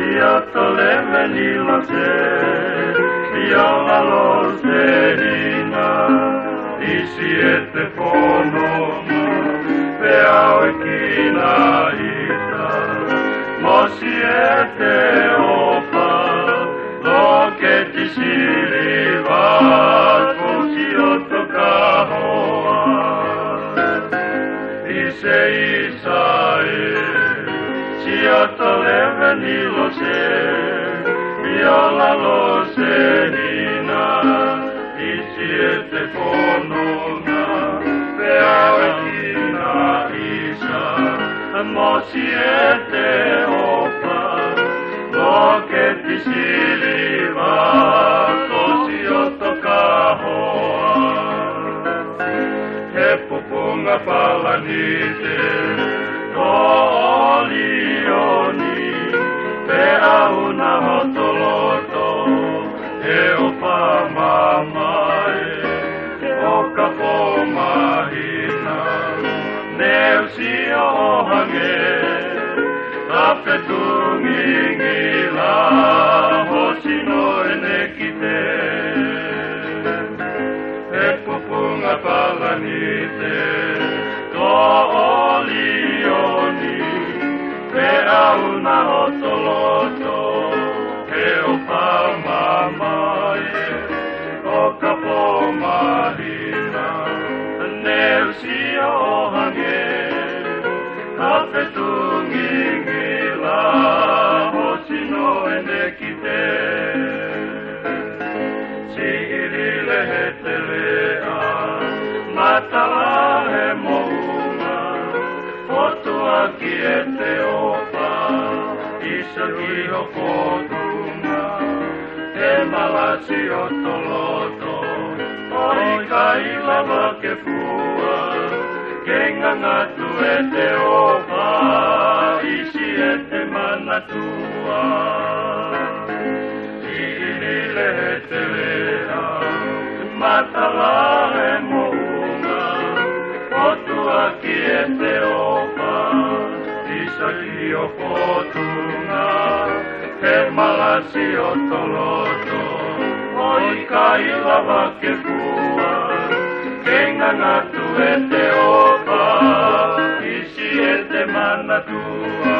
Siotolemme nilose, jolla loserina, isiette fonoma, peauekina ita, mosiete opa, loketi silivat, fusiotto kahoa, ise isae, siotolemme nilose, jolla loserina, isiette fonona, peauekina isa, mosiete opa, loketi siliva, kosiotto kahoa, heppupunga palanite, olioni, peauna hotoloto, eopa mamae, okapo mahina, neusio hange, tapetungingila, hosino enekite, epupunga palanite, olioni, peauna hotoloto, eopa mamae, okapo mahina, neusio hange, tapetungingila, hosino enekite, siirille hetelea, matalahe mouma, otuaki ette opa, isaki hopotuma, emalasi otoloto, oikaila vakefua, kengangatu ette opa, isi ette manatua, siirille hetelea, matalahe mouma, otuaki ette opa, isaki opotunga, emalasi otoloto, oikaila vakefua, kengangatu ette opa, isi ette manatua.